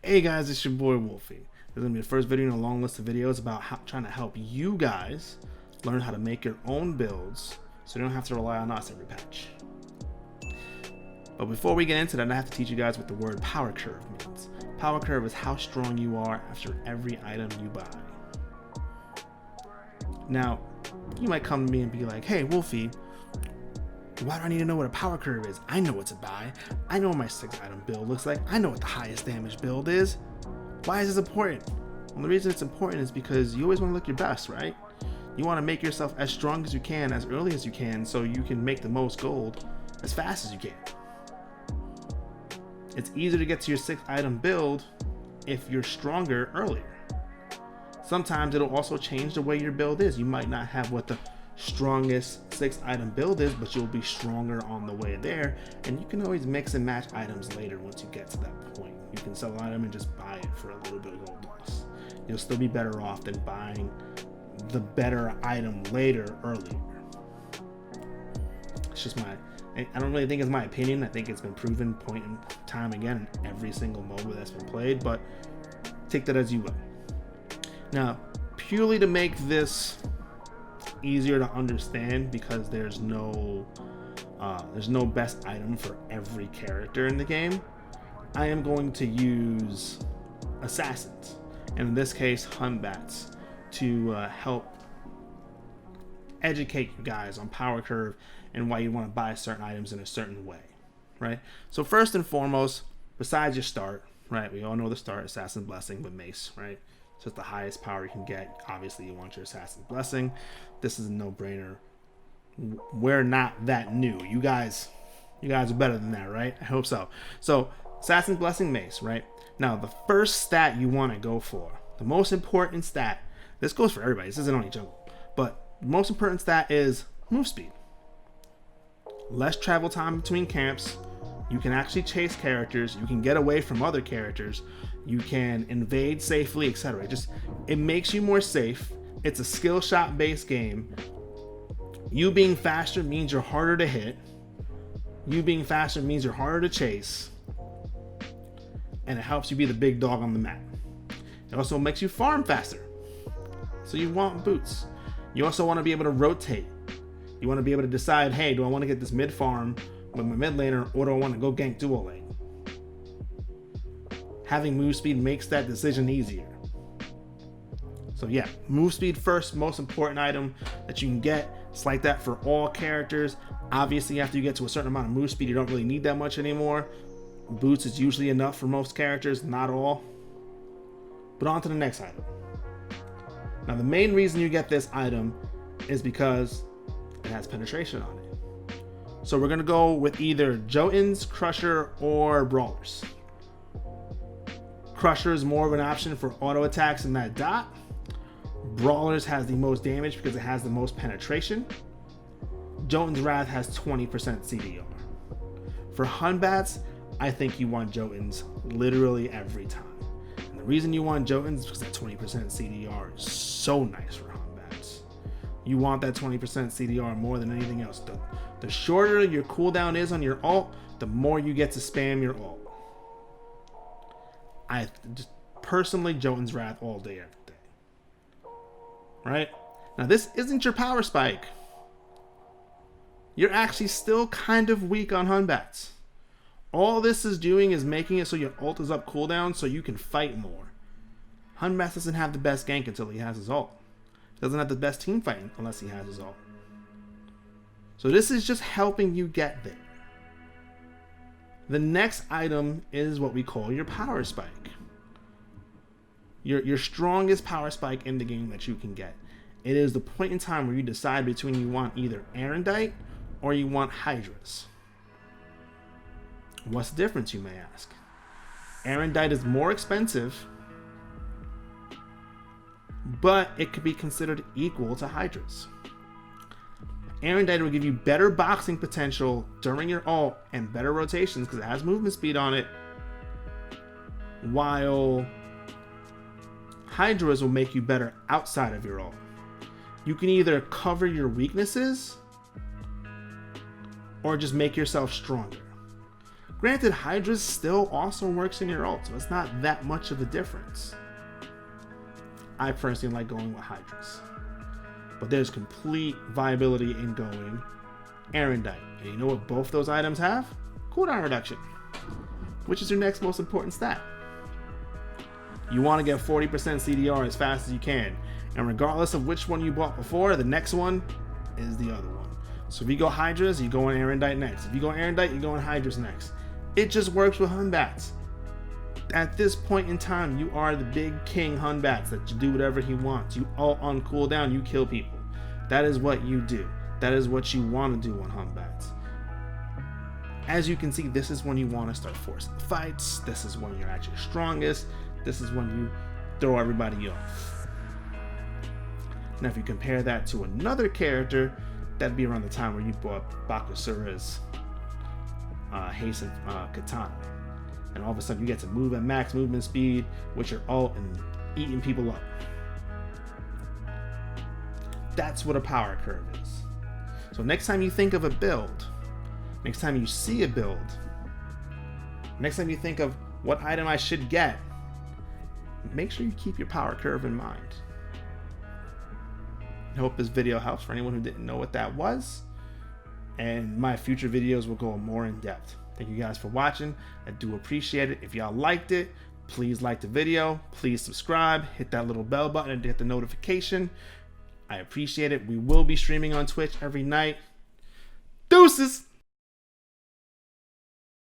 Hey guys, it's your boy Wolfie. This is going to be the first video in a long list of videos about trying to help you guys learn how to make your own builds so you don't have to rely on us every patch. But before we get into that, I have to teach you guys what the word power curve means. Power curve is how strong you are after every item you buy. Now, you might come to me and be like, hey Wolfie, why do I need to know what a power curve is? I know what to buy. I know what my 6 item build looks like. I know what the highest damage build is. Why is this important? Well, the reason it's important is because you always want to look your best, right? You want to make yourself as strong as you can, as early as you can, so you can make the most gold as fast as you can. It's easier to get to your 6 item build if you're stronger earlier. Sometimes it'll also change the way your build is. You might not have what the strongest 6 item build is, but you'll be stronger on the way there, and you can always mix and match items later once you get to that point. You can sell an item and just buy it for a little bit of gold loss. You'll still be better off than buying the better item later earlier. It's just I don't really think it's my opinion. I think it's been proven point in time again in every single MOBA that's been played, but take that as you will. Now, purely to make this easier to understand, because there's no best item for every character in the game, I am going to use assassins, and in this case Hun Batz, to help educate you guys on power curve and why you want to buy certain items in a certain way, right? So first and foremost, besides your start, right, we all know the start, Assassin's Blessing with Mace, right? So it's the highest power you can get. Obviously you want your Assassin's Blessing. This is a no-brainer. We're not that new. You guys are better than that, right? I hope so. So Assassin's Blessing, Mace, right? Now the first stat you want to go for, the most important stat, this goes for everybody, this isn't only jungle, but the most important stat is move speed. Less travel time between camps. You can actually chase characters. You can get away from other characters. You can invade safely, etc. It makes you more safe. It's a skill shot based game. You being faster means you're harder to hit. You being faster means you're harder to chase. And it helps you be the big dog on the map. It also makes you farm faster. So you want boots. You also want to be able to rotate. You want to be able to decide, hey, do I want to get this mid farm with my mid laner, or do I want to go gank dual lane? Having move speed makes that decision easier. So yeah, move speed first, most important item that you can get. It's like that for all characters. Obviously, after you get to a certain amount of move speed, you don't really need that much anymore. Boots is usually enough for most characters, not all. But on to the next item. Now the main reason you get this item is because it has penetration on it. So we're gonna go with either Jotuns, Crusher, or Brawlers. Crusher is more of an option for auto attacks in that dot. Brawlers has the most damage because it has the most penetration. Jotun's Wrath has 20% CDR. For Hun Batz, I think you want Jotuns literally every time. And the reason you want Jotuns is because that 20% CDR is so nice for Hun Batz. You want that 20% CDR more than anything else. The shorter your cooldown is on your ult, the more you get to spam your ult. I just personally, Jotun's Wrath all day, every day. Right? Now this isn't your power spike. You're actually still kind of weak on Hun Batz. All this is doing is making it so your ult is up cooldown so you can fight more. Hun Batz doesn't have the best gank until he has his ult. He doesn't have the best team fighting unless he has his ult. So this is just helping you get there. The next item is what we call your power spike. Your strongest power spike in the game that you can get. It is the point in time where you decide between you want either Erendite or you want Hydras. What's the difference, you may ask? Erendite is more expensive, but it could be considered equal to Hydras. Erendite will give you better boxing potential during your ult and better rotations because it has movement speed on it, while Hydras will make you better outside of your ult. You can either cover your weaknesses or just make yourself stronger. Granted, Hydra's still also works in your ult, so it's not that much of a difference. I personally like going with Hydras. But there's complete viability in going Erendite. And you know what both those items have? Cooldown reduction, which is your next most important stat. You want to get 40% CDR as fast as you can. And regardless of which one you bought before, the next one is the other one. So if you go Hydras, you go in Erendite next. If you go Erendite, you go in Hydras next. It just works with Hun Batz. At this point in time, you are the big king Hun Batz that you do whatever he wants. You ult on cooldown, you kill people. That is what you do. That is what you want to do on Hun Batz. As you can see, this is when you want to start forcing fights. This is when you're actually strongest. This is when you throw everybody off. Now, if you compare that to another character, that'd be around the time where you bought Bakasura's Hasten Katana. And all of a sudden you get to move at max movement speed with your ult and eating people up. That's what a power curve is. So next time you think of a build, next time you see a build, next time you think of what item I should get, make sure you keep your power curve in mind. I hope this video helps for anyone who didn't know what that was. And my future videos will go more in depth. Thank you guys for watching. I do appreciate it. If y'all liked it, please like the video. Please subscribe. Hit that little bell button and hit the notification. I appreciate it. We will be streaming on Twitch every night. Deuces!